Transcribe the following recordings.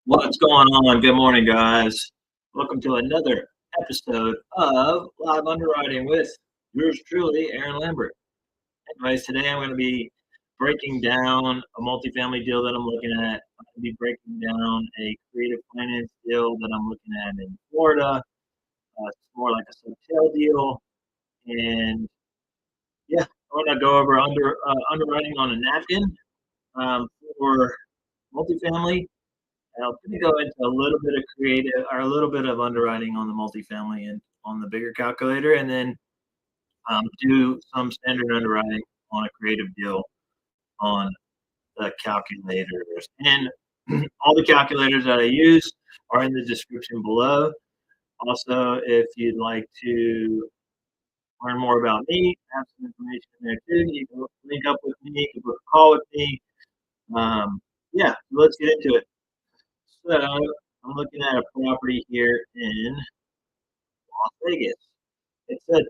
What's going on? Good morning, guys. Welcome to another episode of Live Underwriting with yours truly, Aaron Lambert. Anyways, today I'm going to be breaking down a multifamily deal that I'm looking at. I'm going to be breaking down a creative finance deal that I'm looking at in Florida. It's more like a sub-tail deal. And yeah, I'm going to go over underwriting on a napkin for multifamily. And I'm going to go into a little bit of creative or a little bit of underwriting on the multifamily and on the bigger calculator, and then do some standard underwriting on a creative deal on the calculators. And all the calculators that I use are in the description below. Also, if you'd like to learn more about me, have some information in there too, you can link up with me, you can book a call with me. Yeah, let's get into it. So I'm looking at a property here in Las Vegas. It's a,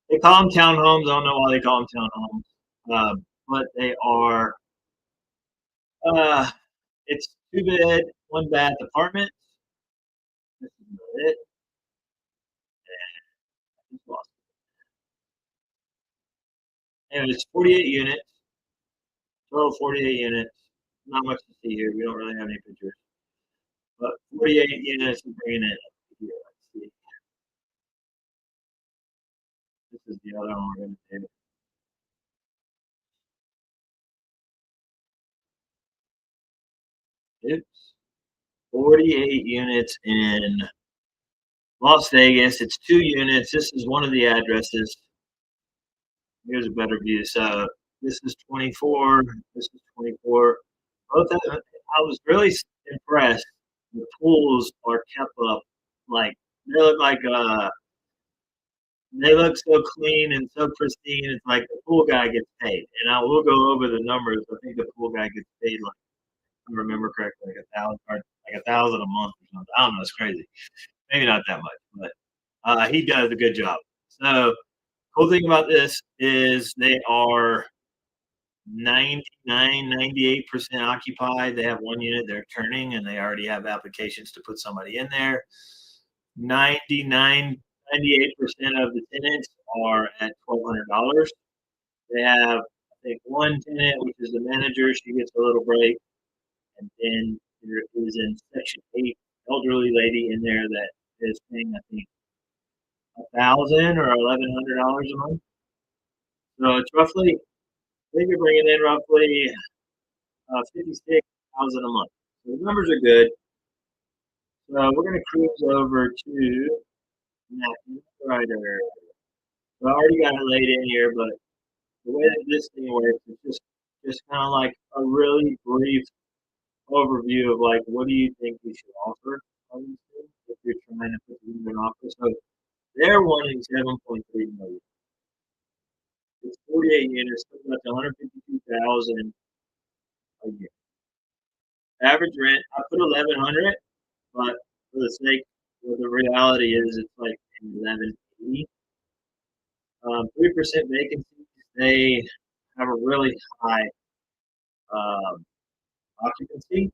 they call them townhomes. I don't know why they call them townhomes, but they are. Uh, it's two bed, one bath apartment. This is about it. And it's 48 units, total 48 units. Not much to see here. We don't really have any pictures, but 48 units. We're bringing it up here. Let's see. This is the other one we're going to do. It's 48 units in Las Vegas. It's 2 units. This is one of the addresses. Here's a better view. So this is 24. This is 24. Both of them, I was really impressed. The pools are kept up like they look like they look so clean and so pristine. It's like the pool guy gets paid, and I will go over the numbers. I think the pool guy gets paid like, if I remember correctly, like 1,000 or like 1,000 a month or something. I don't know. It's crazy. Maybe not that much, but he does a good job. So cool thing about this is they are 98% occupied. They have one unit they're turning, and they already have applications to put somebody in there. 98% of the tenants are at $1,200. They have, I think, one tenant, which is the manager. She gets a little break. And then there is in Section 8, elderly lady in there that is paying, I think, 1,000 or $1,100 a month. So it's roughly, I think you're bringing in roughly 56,000 a month. So the numbers are good. So we're going to cruise over to Napkin Rider. So I already got it laid in here, but the way that this thing works is just kind of like a really brief overview of like what do you think we should offer on these things if you're trying to put them in an offer. So they're wanting 7.3 million. It's 48 units, so that's 152,000 a year. Average rent, I put 1,100, but for the sake, well, the reality is it's like 1180. 3% vacancy. They have a really high occupancy.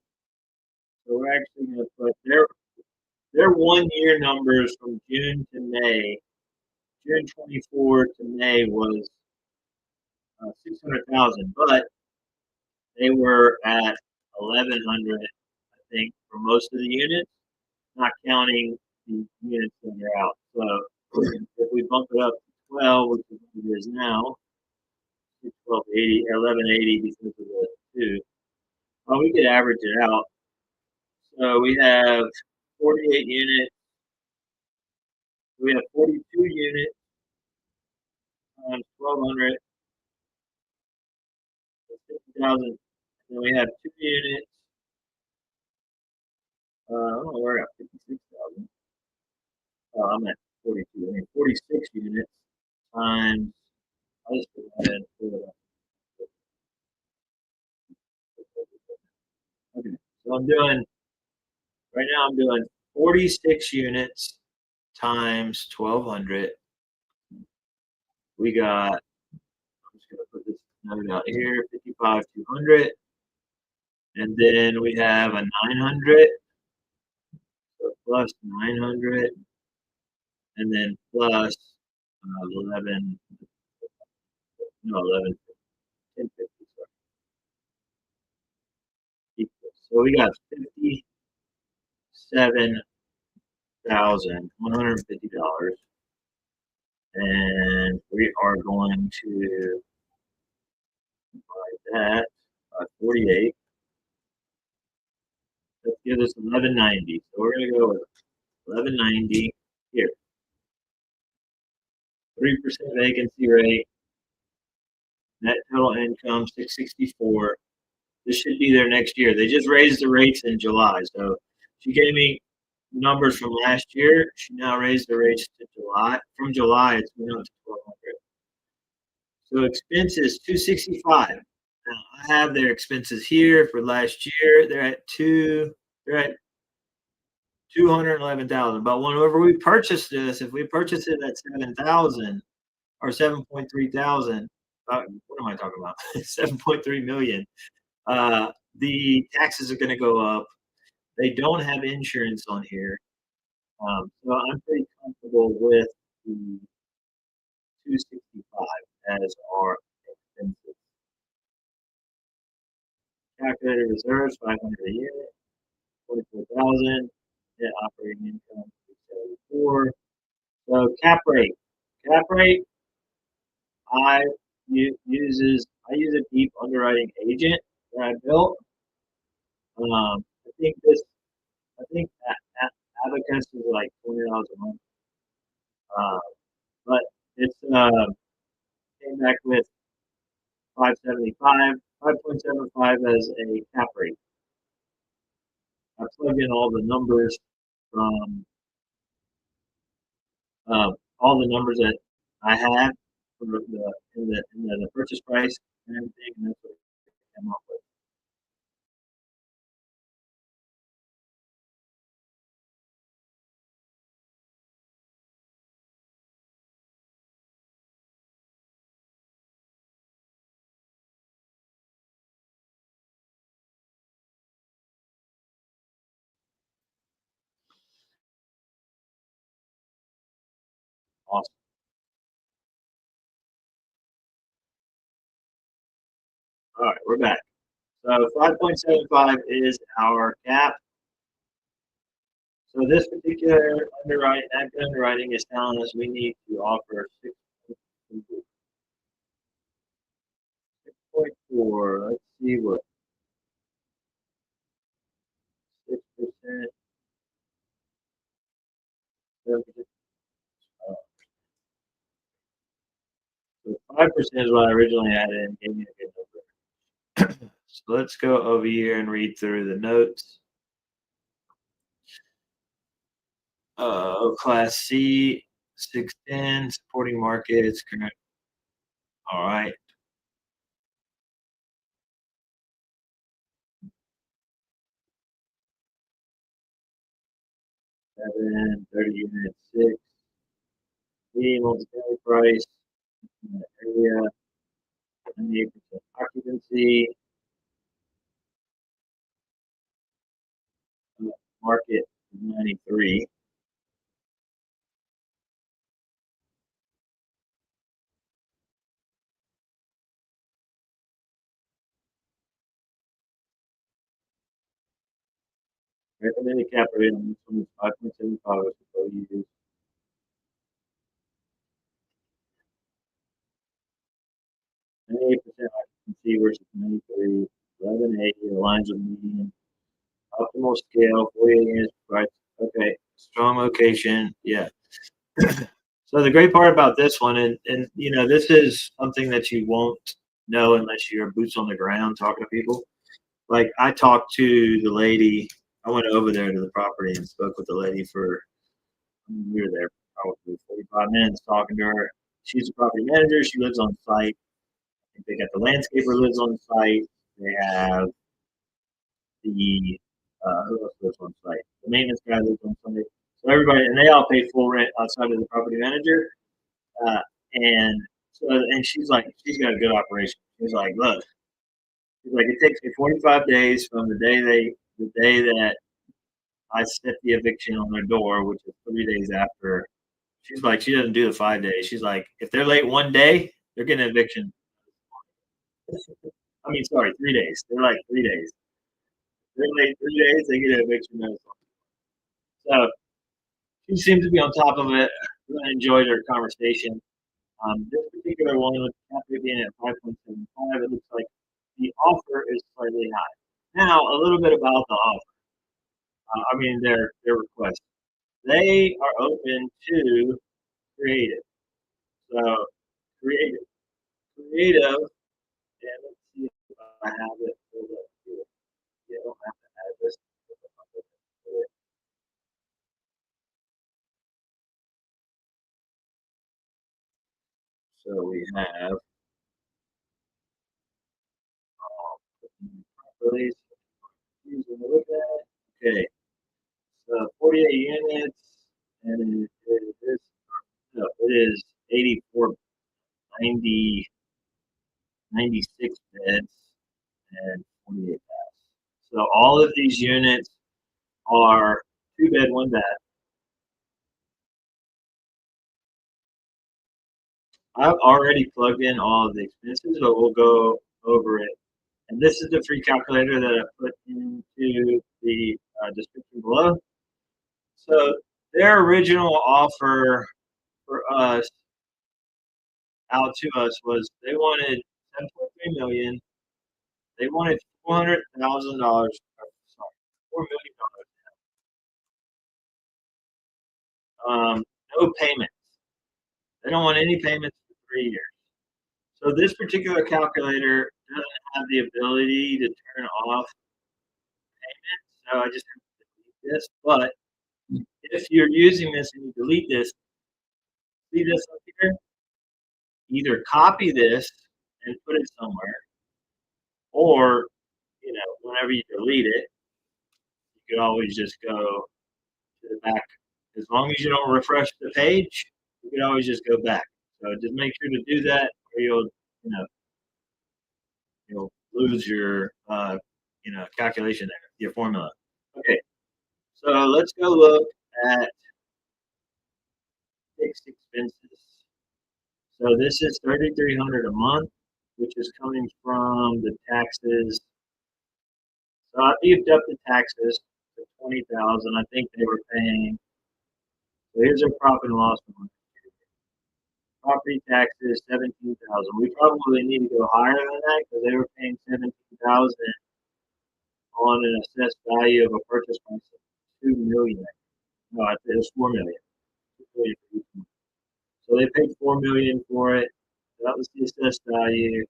So we're actually going to put their 1 year numbers from June to May. June 24 to May was 600,000, but they were at 1,100, I think, for most of the units, not counting the units that are out. So if we bump it up to 12, which is what it is now, 1280 or 1180 because of the two. Well, we could average it out. So we have 48 units. We have 42 units times 1,200. 50,000. Then we have 2 units. I don't know where I got 56,000. Oh, I'm at 42. I mean, 46 units times. I'll just put that in. Okay. So right now I'm doing 46 units times 1,200. We got, I'm just going to put this note out here, 55,200. And then we have a 900 plus 900, and then plus 11, no, 11, 1050, sorry, equals. So we got $57,150, and we are going to divide that by 48. That gives us 1190. So we're going to go with 1190 here. 3% vacancy rate, net total income 664. This should be there next year. They just raised the rates in July. So she gave me numbers from last year. She now raised the rates to July. From July, it's went up to 1200. So expenses 265. Now I have their expenses here for last year. They're at 211,000. But whenever we purchased this, if we purchased it at 7,000 or 7.3 thousand, what am I talking about? 7.3 million. The taxes are going to go up. They don't have insurance on here. So I'm pretty comfortable with the 265 as our expenses. Calculated reserves, 500 a year, 44,000. Net operating income, 674. So cap rate. Cap rate, I I use a deep underwriting agent that I built. I think Abacus is like $20 a month. Uh, but it's came back with 575, 5.75 as a cap rate. I plugged in from all the numbers that I had for the purchase price and everything, and that's what I came up with. Awesome. All right, we're back. So 5.75 is our cap. So this particular underwriting is telling us we need to offer 6.4. Let's see what 6%, 7%. So 5% is what I originally had and gave me a good number. So let's go over here and read through the notes. Class C, 610, supporting markets, current. All right. 30 units, 6. B, multifamily price, area, 98% occupancy, market 93. Recommended cap rate on this one is 5.75, which is what we use. 98% occupancy versus 93, 1180 aligns with median. Optimal scale, 48 units price. Okay, strong location. Yeah. So the great part about this one, and this is something that you won't know unless you're boots on the ground talking to people. Like I talked to the lady, I went over there to the property and spoke with the lady for, we were there probably 45 minutes talking to her. She's a property manager. She lives on site. I think they got the landscaper lives on site. They have who else lives on site? The maintenance guy lives on site. So everybody, and they all pay full rent outside of the property manager. Uh, and and she's like, she's got a good operation. She's like, look, she's like, it takes me 45 days from the day that I set the eviction on their door, which is 3 days after. She's like, she doesn't do the 5 days. She's like, if they're late one day, they're getting an eviction. I mean, sorry, 3 days. They're like 3 days. They're late 3 days, they get an eviction notice. So she seems to be on top of it. Really enjoyed our conversation. This particular one with cap rate being at 5.75, it looks like the offer is slightly high. Now, a little bit about the offer. Their request. They are open to creative. So creative, creative, and let's see if I have it pulled up here. Yeah, I don't have to add this. So we have properties. Okay, so 48 units, and it is no, it is 84, 90, 96 beds and 48 baths. So all of these units are two bed, one bath. I've already plugged in all of the expenses, but we'll go over it. And this is the free calculator that I put into the description below. So their original offer for us out to us was they wanted 7.3 million. They wanted $400,000. Sorry, $4 million. No payments. They don't want any payments for 3 years. So this particular calculator doesn't have the ability to turn off payments. So I just have to delete this. But if you're using this and you delete this, see this up here? Either copy this and put it somewhere, or whenever you delete it, you can always just go to the back. As long as you don't refresh the page, you can always just go back. So just make sure to do that, or you know, you'll lose your calculation there, your formula. Okay, so let's go look at fixed expenses. So this is 3,300 a month, which is coming from the taxes. So I beefed up the taxes to 20,000. I think they were paying. So here's their profit and loss. Property taxes 17,000. We probably need to go higher than that because they were paying 17,000 on an assessed value of a purchase price of 2 million. No, it was 4 million. 2 million for each one. So they paid 4 million for it. That was the assessed value.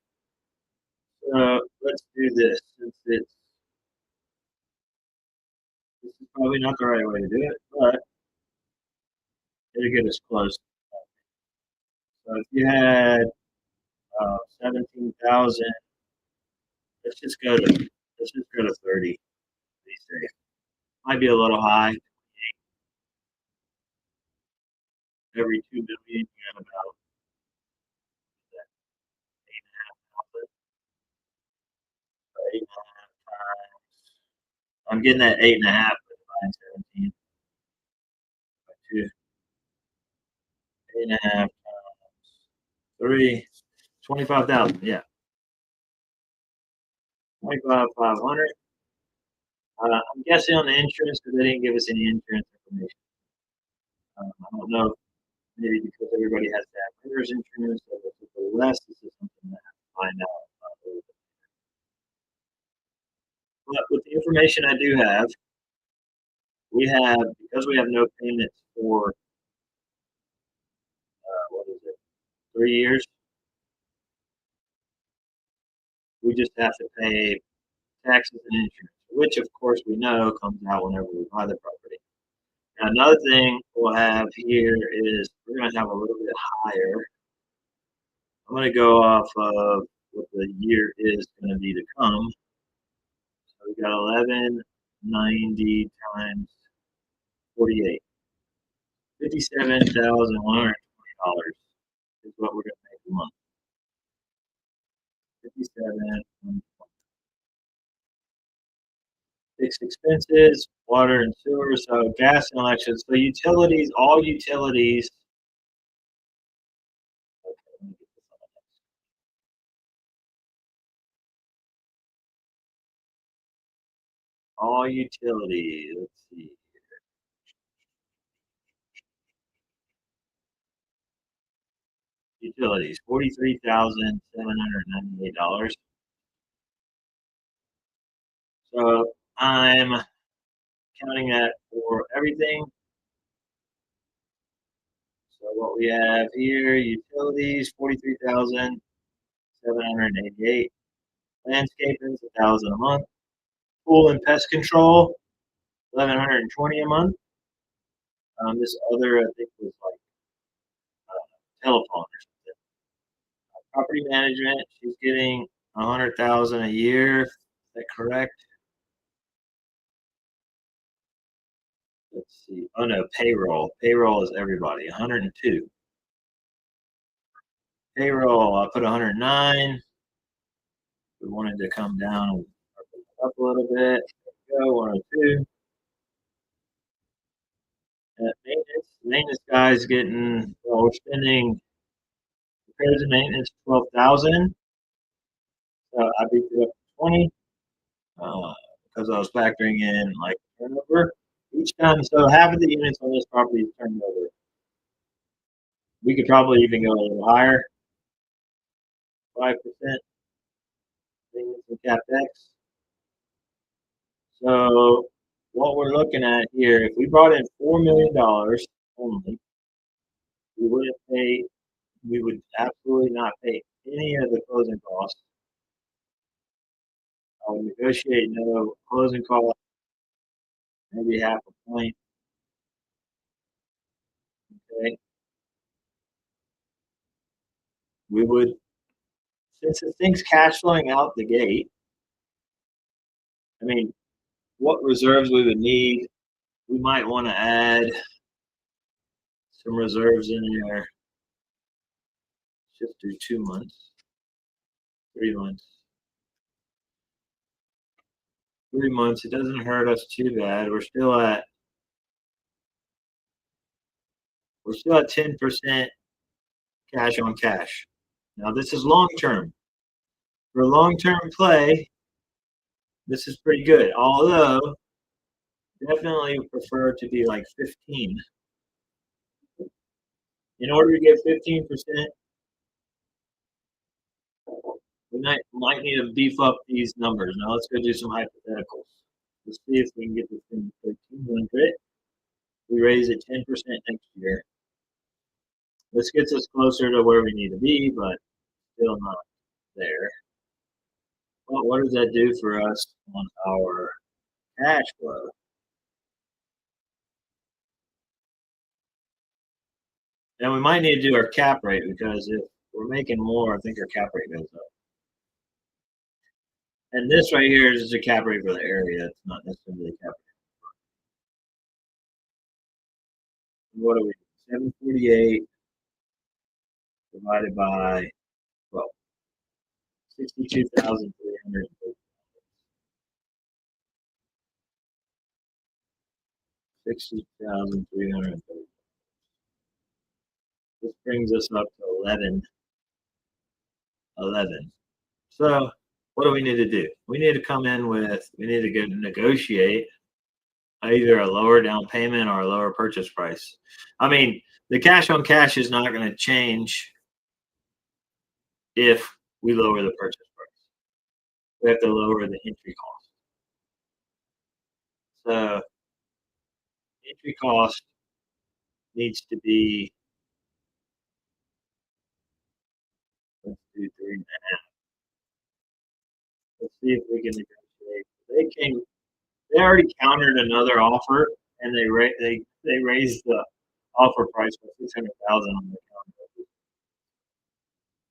So let's do this since this is probably not the right way to do it, but it'll get us close. So if you had 17,000, let's just go to 30. Be safe. Might be a little high. Every 2 million, you got about that, 8.5 8.5 times. I'm getting that 8.5 with line 17 by 2. 8.5 times 3, 25,000. Yeah, 25,500. I'm guessing on the insurance because they didn't give us any insurance information. I don't know, maybe because everybody has to have renter's insurance, so if it's a little less, this is something that I have to find out. But with the information I do have, because we have no payments for, what is it, 3 years, we just have to pay taxes and insurance, which of course we know comes out whenever we buy the property. Now, another thing we'll have here is we're going to have a little bit higher. I'm going to go off of what the year is going to be to come. So we got 1190 times 48. $57,120 is what we're going to make a month. 57, fixed expenses, water and sewer, so gas and electric. So utilities, all utilities. Okay, let me get this on. All utilities. Let's see. Utilities, $43,798. So I'm counting that for everything. So what we have here, utilities, 43,788. Landscaping, 1,000 a month. Pool and pest control, 1,120 a month. This other, I think, was like telephone or something. Property management, she's getting 100,000 a year. Is that correct? Let's see. Oh no, payroll. Payroll is everybody. 102. Payroll, I put 109. We wanted to come down up a little bit. Go 102. Maintenance guy's getting. Well, we're spending repairs and maintenance 12,000. So I beat it up to 20 uh, because I was factoring in like turnover each time. So half of the units on this property is turned over. We could probably even go a little higher, 5% maintenance and capex. So what we're looking at here, if we brought in $4 million only, we wouldn't pay. We would absolutely not pay any of the closing costs. I would negotiate no closing costs, maybe half a point. Okay, we would, since the thing's cash flowing out the gate. I mean, what reserves we would need? We might want to add some reserves in there. Just do 2 months, 3 months. 3 months. It doesn't hurt us too bad. We're still at 10% cash on cash. Now this is long term. For a long term play, this is pretty good. Although definitely prefer to be like 15. In order to get 15%, we might need to beef up these numbers. Now let's go do some hypotheticals. Let's see if we can get this thing to 1,300. We raise it 10% next year. This gets us closer to where we need to be, but still not there. Well, what does that do for us on our cash flow? And we might need to do our cap rate because if we're making more, I think our cap rate goes up. And this right here is just a cap rate for the area. It's not necessarily a cap rate. What are we? 748 divided by, well, 62,300. 60,330. This brings us up to 11. So what do we need to do? We need to come in with, we need to go negotiate either a lower down payment or a lower purchase price. I mean, the cash on cash is not going to change if we lower the purchase price. We have to lower the entry cost. So entry cost needs to be, let's do 3.5. Let's see if we can negotiate. They already countered another offer, and they raised the offer price by 600,000 on the counter.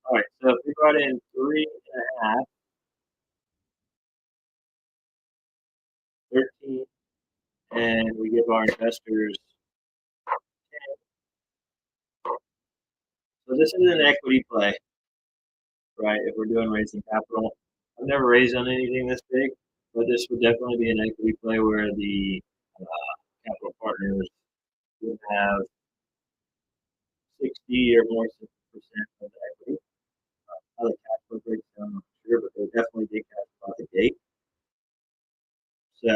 All right, so if we brought in 3.5, 13, and we give our investors 10. So this is an equity play, right? If we're doing raising capital, I've never raised on anything this big. but this would definitely be an equity play where the capital partners would have 60 or more percent of the equity. How the cash flow breaks down, I'm not sure, but they definitely did cash flow out the gate. So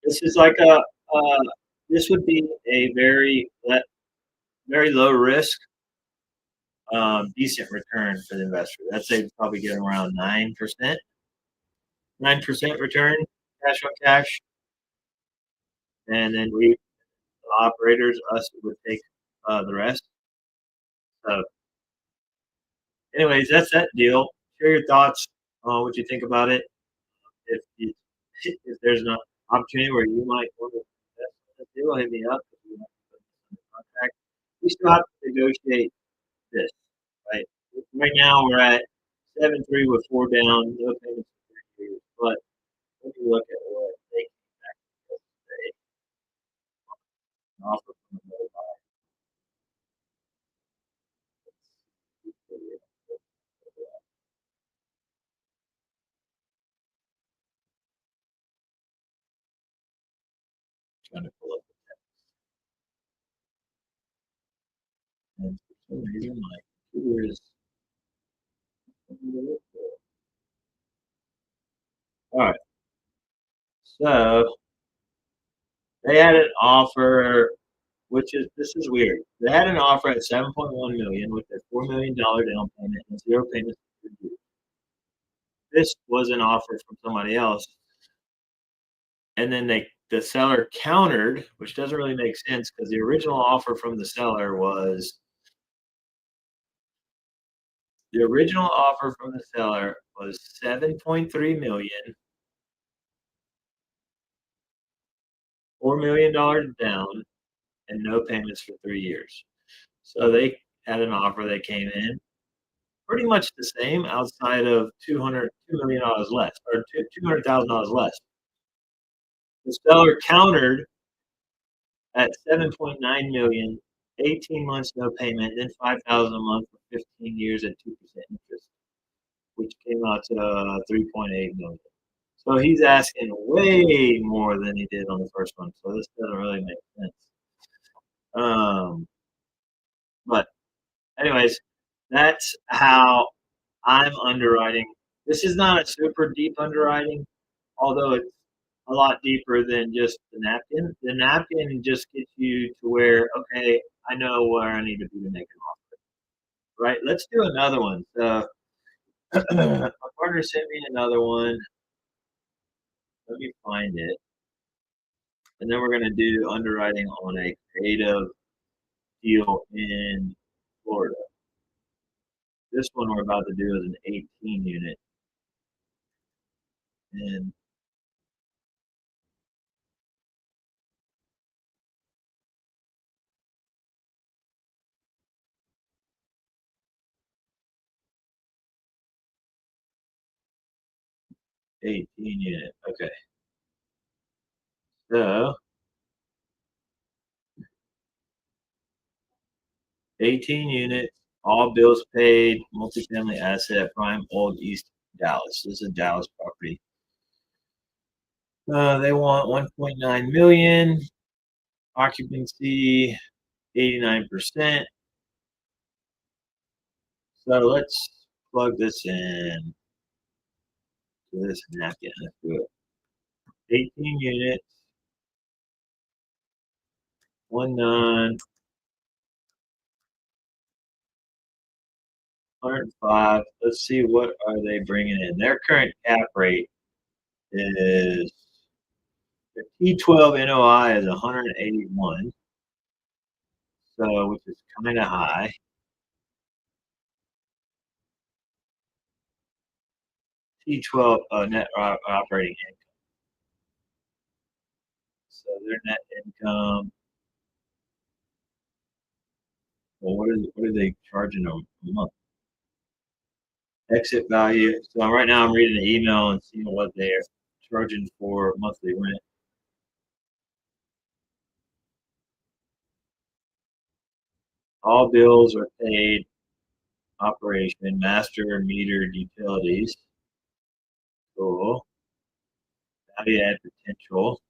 this is like this would be a very low risk, decent return for the investor. I'd say probably get around 9%, 9% return, cash on cash, and then we, the operators, us would take the rest. So, anyways, that's that deal. Share your thoughts on what you think about it. If you, if there's an opportunity where you might want to invest in this deal, hit me up. If you want to put this under contract, we still have to negotiate this, right? Right now we're at 7-3 with 4 down, no payments for 3 years. But when you look at what they came back yesterday, an offer from the mobile, trying to pull up the text. And for some reason, my computer is. All right, so they had an offer, which is this is weird. They had an offer at 7.1 million with a $4 million down payment and zero payments. This was an offer from somebody else, and then the seller countered, which doesn't really make sense because the original offer from the seller was 7.3 million, $4 million down, and no payments for 3 years. So they had an offer that came in pretty much the same outside of $2 million less, or $200,000 less. The seller countered at 7.9 million, 18 months no payment, then 5,000 a month for 15 years at 2% interest, which came out to 3.8 million. So he's asking way more than he did on the first one. So this doesn't really make sense. But anyways, that's how I'm underwriting. This is not a super deep underwriting, although it's a lot deeper than just the napkin. The napkin just gets you to where, okay, I know where I need to be to make an offer. Right? Let's do another one. So my partner sent me another one. Let me find it. And then we're gonna do underwriting on a creative deal in Florida. This one we're about to do is an 18 unit. And 18 unit. Okay. So 18 units, all bills paid, multifamily asset, prime old East Dallas. This is a Dallas property. They want 1.9 million, occupancy 89%. So let's plug this in to this napkin. Let's do it. 18 units, 1.9, 105. Let's see what are they bringing in. Their current cap rate is the T12 NOI is 181, so which is kind of high. T12 net operating income. So their net income. Well, what are they charging a month? Exit value. So right now I'm reading the email and seeing what they're charging for monthly rent. All bills are paid. Operation, master, metered, utilities. Cool. value add potential.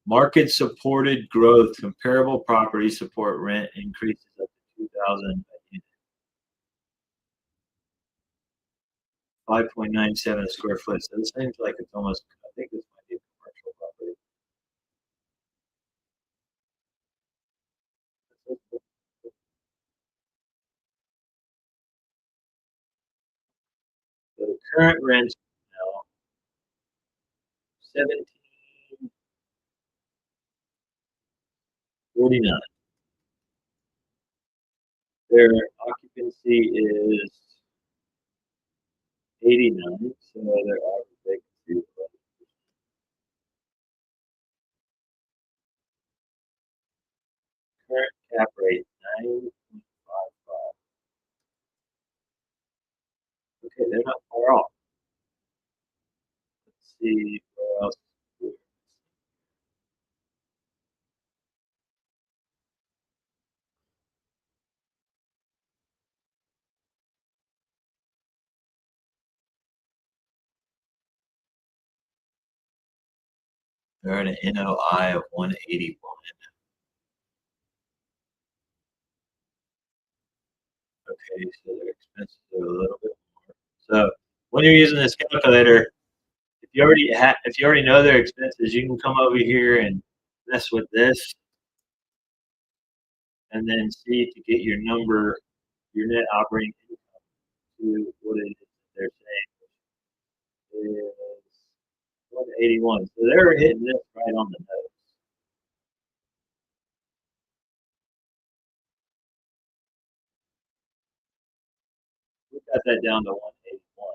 Market supported growth, comparable property support rent increases up to 2,000 a unit, 5.97 a square foot. So this seems like it's almost, I think this might be a commercial property. So the current rent now 1749. Their occupancy is 89, so their average vacancy is current cap rate 9.55. Okay, they're not far off. Let's see where else. They're at an NOI of 181. Okay, so their expenses are a little bit more. So when you're using this calculator, if you already know their expenses, you can come over here and mess with this and then see to get your number, your net operating income to what it is they're saying is 181. So they're hitting this right on the nose. We got that down to 181.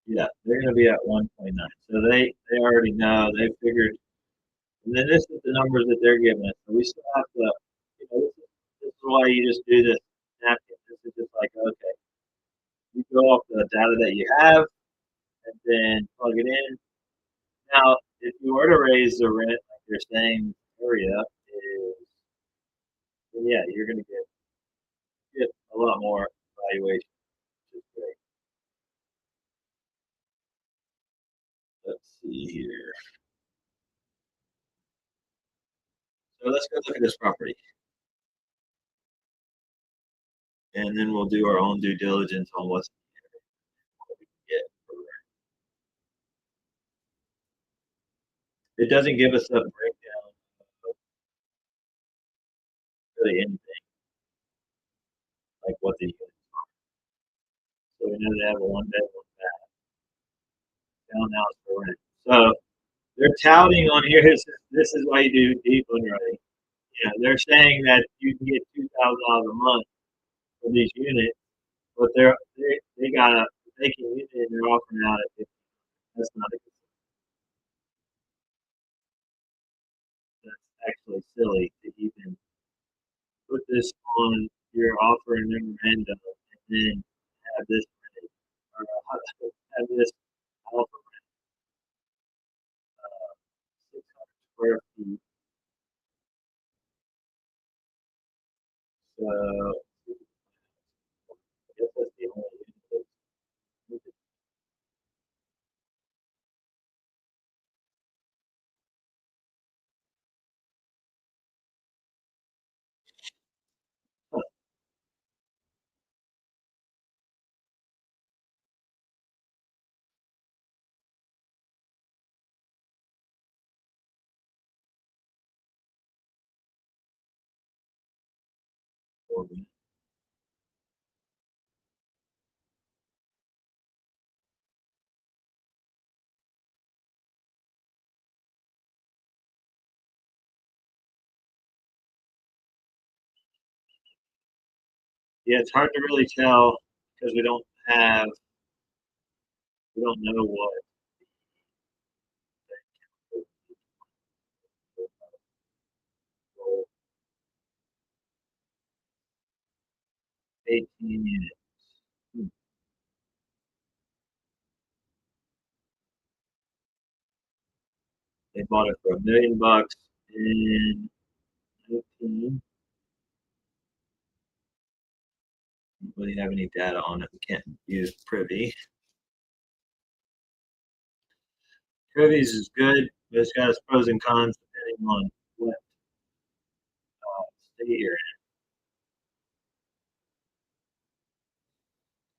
Yeah, they're going to be at 1.9. So they already know, they figured. And then this is the numbers that they're giving us. So we still have to, this is why you just do this napkin. This is just like, okay, you go off the data that you have and then plug it in. Now, if you were to raise the rent, like you're saying, area is, then yeah, you're going to get a lot more valuation, which is great. Let's see here. So let's go look at this property, and then we'll do our own due diligence on what we can get for rent. It doesn't give us a breakdown of really anything, like what the units. So we know they have a one bed, one bath, townhouse for rent. So they're touting on here. This is why you do deep underwriting. Yeah, they're saying that you can get $2,000 a month for these units, but they got a vacant unit and they're offering out at 50. That's not a good. That's actually silly to even put this on your offer and memorandum and then have this rented, or have this offer uh, 600 square feet. So I guess that's the only unit that's for me. Yeah, it's hard to really tell because we don't know what 18 units. Hmm. They bought it for $1 million in 19. Don't really have any data on it. We can't use Privy. Privy's is good, but it's got its pros and cons depending on what state you're in.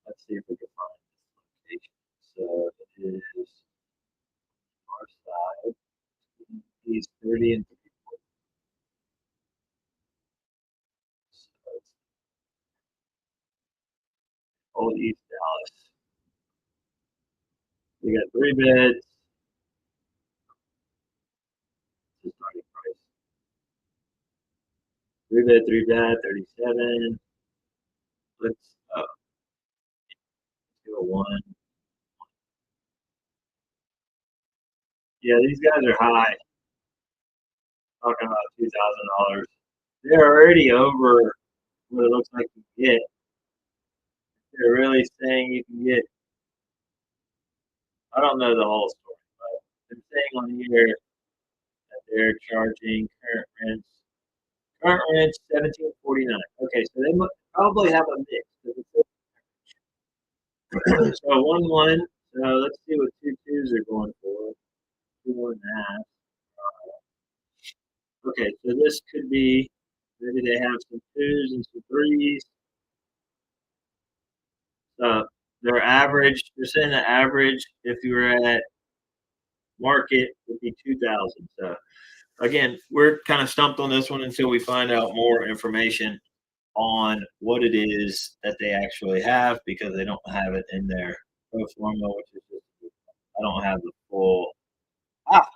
Let's see if we can find this location. So it is our side. East 30 and 34. So it's Old East Dallas. We got 3 beds. The starting price. 3 bed, 3 bath, 37. Let's do a one. Yeah, these guys are high. Talking about $2,000. They're already over what it looks like you get. They're really saying you can get. I don't know the whole story, but they're saying on here that they're charging current rents. Current rents 1749. Okay, so they probably have a mix. So 1-1. So let's see what 2-2s are going for. 2-1.5. Okay, so this could be maybe they have some 2s and some 3s. Their average, they're saying the average, if you were at market, would be 2,000. So again, we're kind of stumped on this one until we find out more information on what it is that they actually have because they don't have it in their pro forma, which is just, I don't have the full. Ah,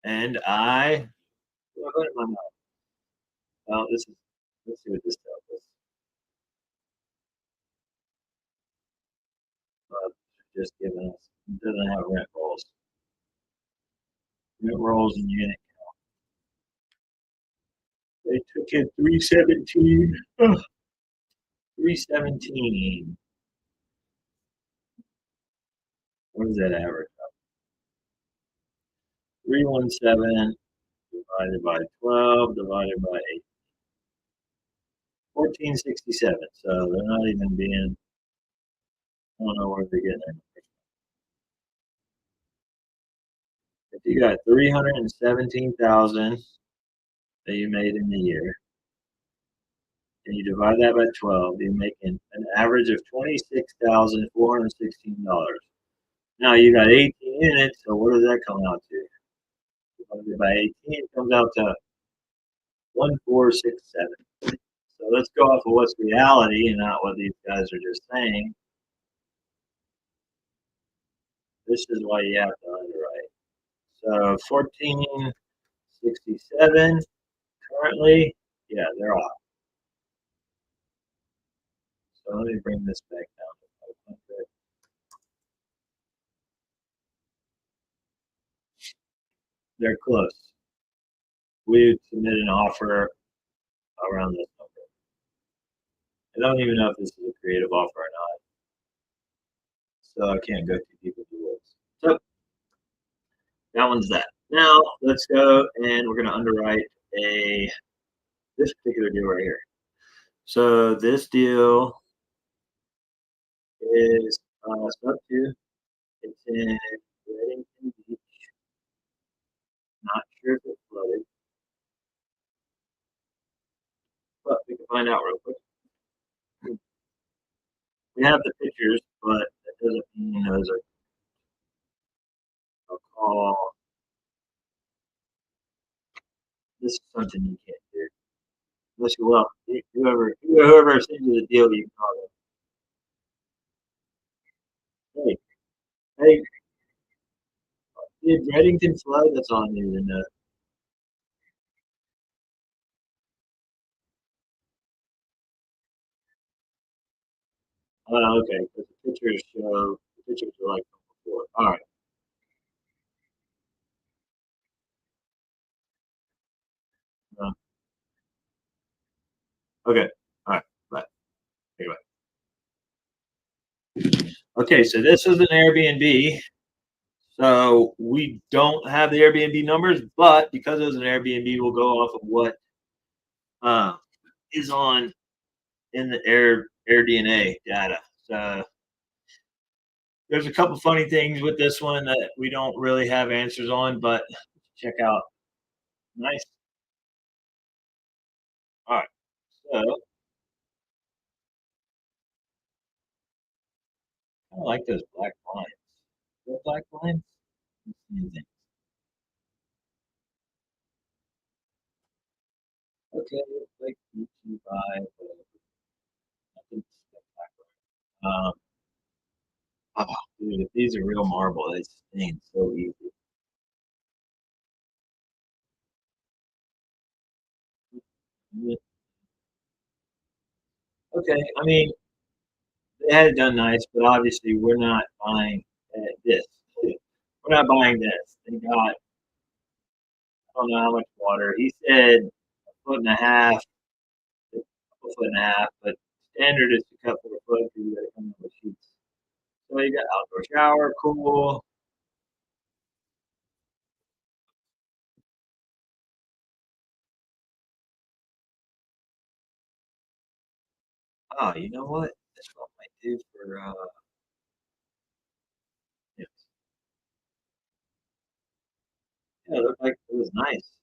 and what am I not? Well, this is, let's see what this tells us. Just giving us, it doesn't have rent rolls. Rent rolls and unit. They took it 317. 317. What is that average? 317 divided by 12 divided by 8. 1467. So they're not even being, I don't know where they're getting it. If you got 317,000 that you made in the year, and you divide that by 12, you're making an average of $26,416. Now you got 18 units, so what does that come out to? Divided by 18 it comes out to 1467. So let's go off of what's reality and not what these guys are just saying. This is why you have to underwrite. So 1467 currently, yeah, they're off. So let me bring this back down to 500. They're close. We submitted an offer around this number. I don't even know if this is a creative offer or not. So I can't go too deep into this. So that one's that. Now let's go and we're going to underwrite this particular deal right here. So this deal is sub 2. It's in Reddington Beach. Not sure if it's flooded, but we can find out real quick. We have the pictures, but that doesn't mean those are. I'll call. This is something you can't do. Unless you, well, whoever sends you the deal, you can call them. Hey, did Reddington flood? That's all I need to know. Oh, okay. Because the pictures are like before. All right. Uh, okay. All right. But anyway. Okay. So this is an Airbnb. So we don't have the Airbnb numbers, but because it was an Airbnb, we'll go off of what uh, is on in the air DNA data. So there's a couple funny things with this one that we don't really have answers on, but check out. Nice. All right. So I like those black lines. The black lines? Amazing. Okay, like YouTube vibe, nothing spectacular. Oh, dude, if these are real marble, they stain so easy. Okay, I mean, they had it done nice, but obviously we're not buying this. We're not buying this. They got, I don't know how much water. He said a foot and a half, a foot and a half, but standard is to cut for a foot because you got to come up with sheets. So you got outdoor shower, cool. Oh, you know what? This one might do for, yeah, yeah, it looked like it was nice.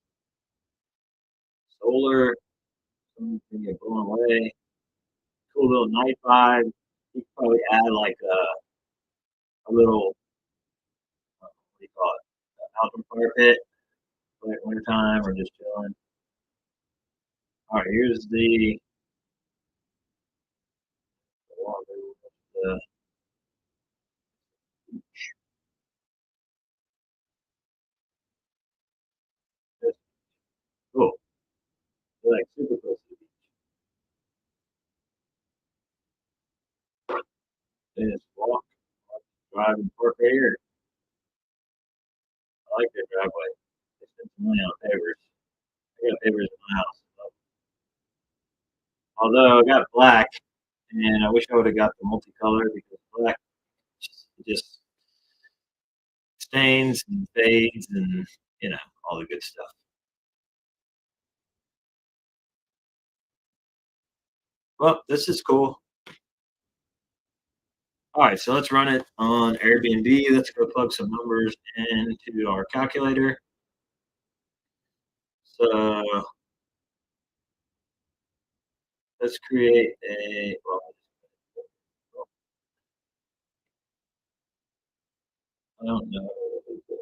Solar, something get blown away. Cool little night vibe. You could probably add like a little, what do you call it? Outdoor fire pit, like wintertime or just chilling. All right, here's the this, cool. They're like super close to the beach. They just drive, and park right here. I like their driveway. They spent some money on pavers. I got pavers in my house. Although I got black, and I wish I would have got the multicolor because black just stains and fades and all the good stuff. Well, this is cool. All right, so let's run it on Airbnb. Let's go plug some numbers into our calculator. So let's create a, well, I don't know. So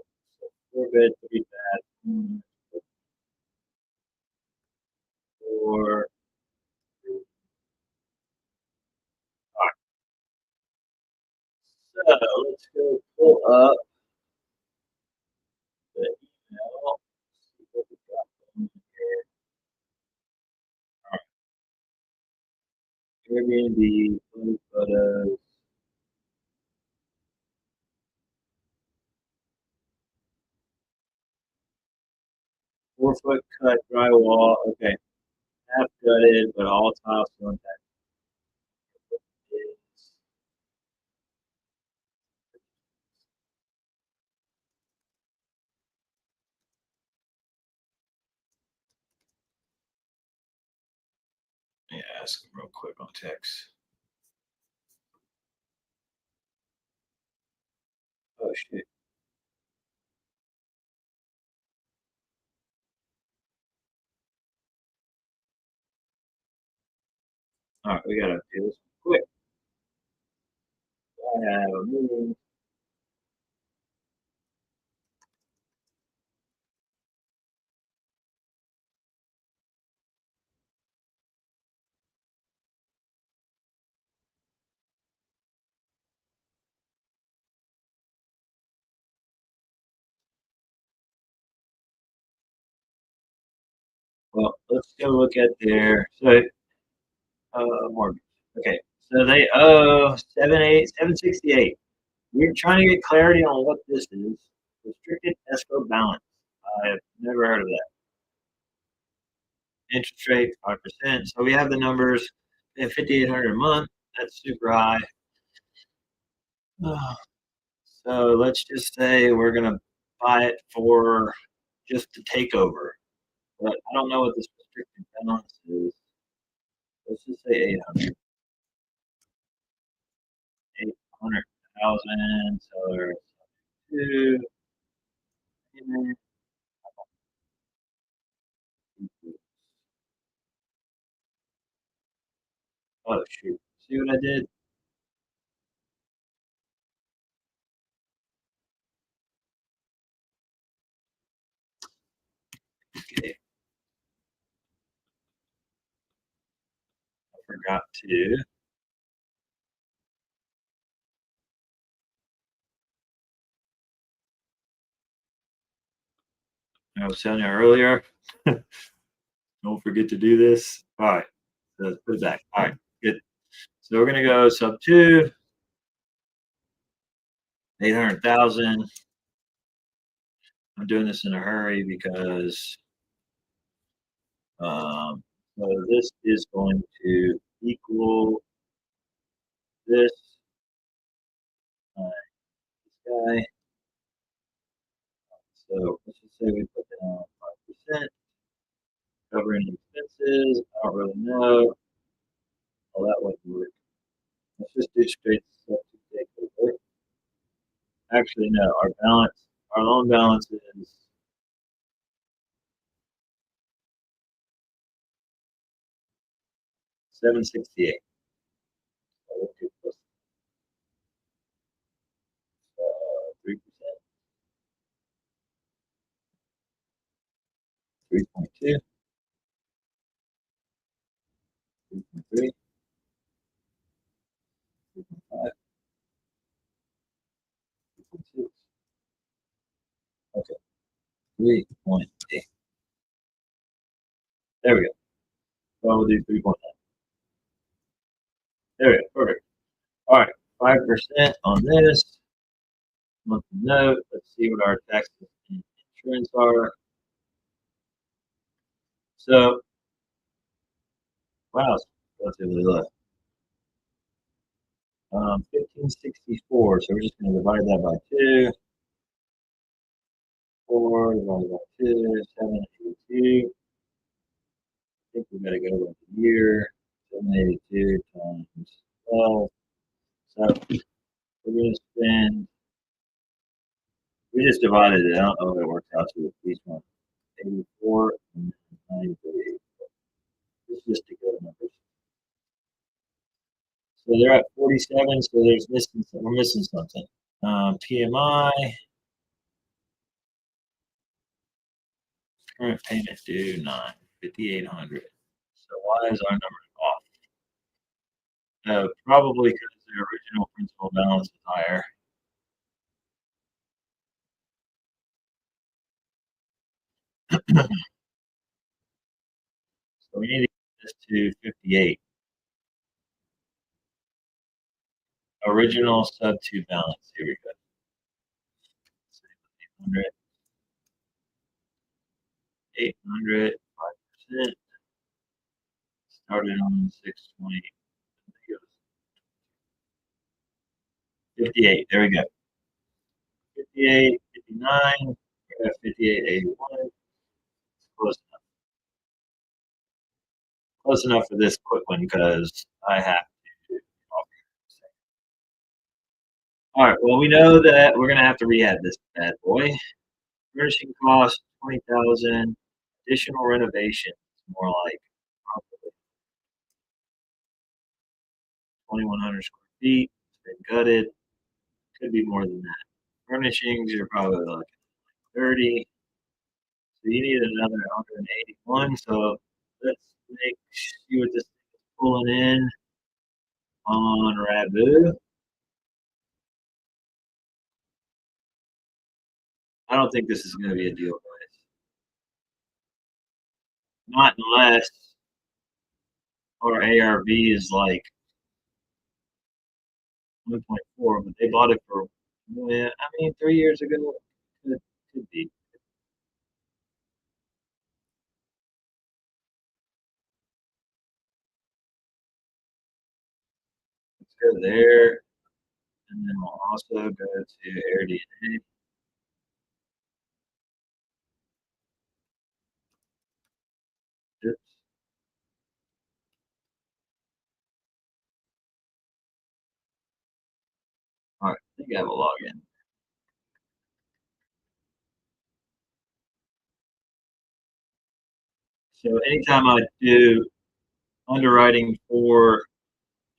4 bed, 3 bath, four. All right, so let's go pull up the email. See what we got going here. All right, Airbnb, 20 photos, 4 foot cut drywall. Okay, half gutted, but all tile still intact. Yeah, ask him real quick on text. Oh shit. All right, we gotta do this quick. I have a meeting. Well, let's go look at their mortgage. Okay, so they owe 768. We're trying to get clarity on what this is. Restricted escrow balance. I've never heard of that. Interest rate 5%. So we have the numbers. They have 5,800 a month. That's super high. So let's just say we're gonna buy it for just the takeover. But I don't know what this restricted balance is. Let's just say 800,000. Seller two. Payment equals. Oh shoot! See what I did? Okay, I forgot to. I was telling you earlier. Don't forget to do this. All right, so let's put it back. All right, good. So we're gonna go sub two, 800,000. I'm doing this in a hurry because so this is going to equal this times this guy. So let's just say we put down 5%, covering expenses. I don't really know. Well, that wouldn't work. Let's just do straight substitute takeover. Actually, no. Our loan balance is 768. So we'll do plus 3%, 3.2, 3.3, 3.5, 3.6. Okay, 3.8. There we go. So we'll do 3.9. There we go. Perfect. All right, 5% on this monthly note. Let's see what our taxes and insurance are. So, wow, it's relatively low. 1564. So we're just going to divide that by 2. 4 divided by 2, 782. I think we got to go with the year. 782 times 12. So we're going to spend, we just divided it. I don't know what it works out to each one. 84 and 938. This is just to go numbers. So they're at 47. So we're missing something. PMI, current payment due 5,800. So why is our number off? Probably because the original principal balance is higher. So we need to get this to 58. Original sub two balance. Here we go. 800, 800, 5%. Started on 620. 58. There we go. 58, 59. 58, 81. Close enough. Close enough for this quick one because I have to. All right. Well, we know that we're gonna have to rehab this bad boy. Furnishing cost 20,000. Additional renovation. It's more like probably 2,100 square feet. It's been gutted. Could be more than that. Furnishings, you're probably like 30. So you need another 181. So let's see what this thing is pulling in on Rabu. I don't think this is going to be a deal price. Not unless our ARV is like 1.4, but they bought it for, yeah, I mean, 3 years ago, could be. Let's go there, and then we'll also go to AirDNA. Oops. You have a login. So anytime I do underwriting for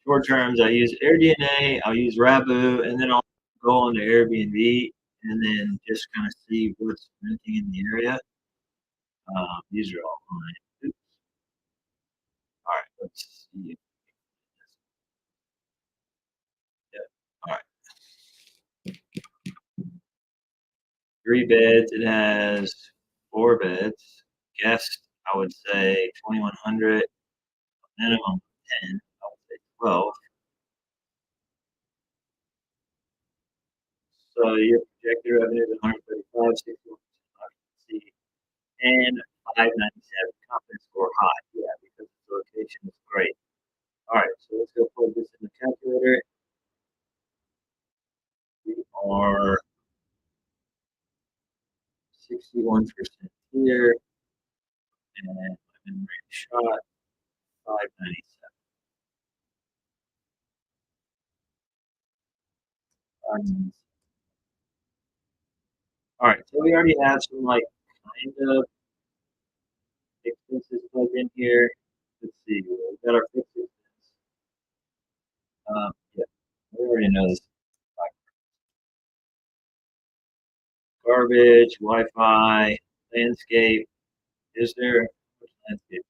short terms, I use AirDNA, I'll use Rabu, and then I'll go on to Airbnb and then just kind of see what's renting in the area. These are all mine. Oops. All right, let's see. Yeah. All right, 3 beds. It has 4 beds. Guest, I would say 2,100. Minimum 10. I would say 12. So your projected revenue is 135, 61% occupancy, and 597 confidence score high. Yeah, because the location is great. All right, so let's go plug this in the calculator. We are 61% here, and my memory shot 597. All right, so we already have some like kind of expenses plugged in here. Let's see, we got our fixed expense. Yeah, we already know this. Like garbage, Wi-Fi, landscape. Is there which landscape?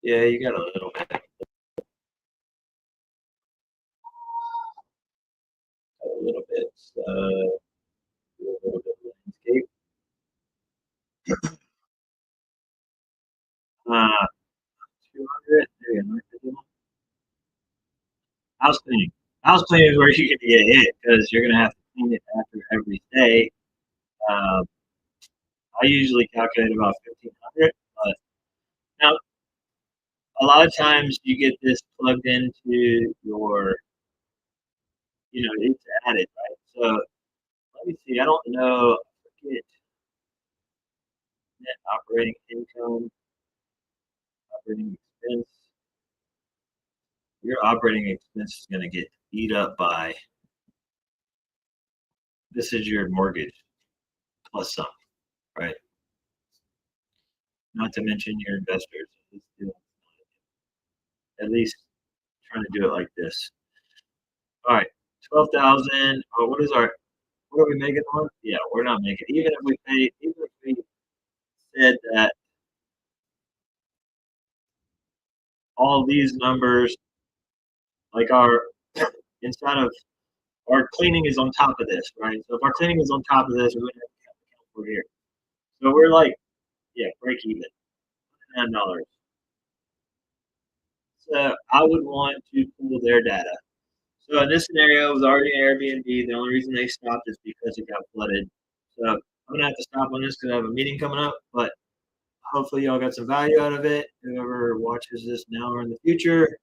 Yeah, you got a little bit. A little bit. Do a little bit of landscape. Uh, 200. There you go. House cleaning. House cleaning is where you get to get hit because you're gonna have to clean it after every day. Uh, I usually calculate about 1,500, but now a lot of times you get this plugged into your, it's added, right? So let me see. I don't know. I forget net operating income, operating expense. Your operating expense is going to get eat up by this is your mortgage plus some, right? Not to mention your investors. At least trying to do it like this. All right, 12,000. Oh, what are we making on? Yeah, we're not making. Even if we said that all these numbers, like instead of our cleaning is on top of this, right? So if our cleaning is on top of this, we wouldn't have to count for here. So we're like, yeah, break even, $9. So I would want to pull their data. So in this scenario, it was already Airbnb. The only reason they stopped is because it got flooded. So I'm gonna have to stop on this because I have a meeting coming up. But hopefully, y'all got some value out of it. Whoever watches this now or in the future,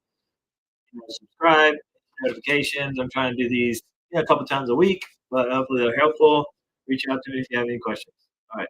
subscribe, notifications. I'm trying to do these a couple times a week, but hopefully they're helpful. Reach out to me if you have any questions. All right.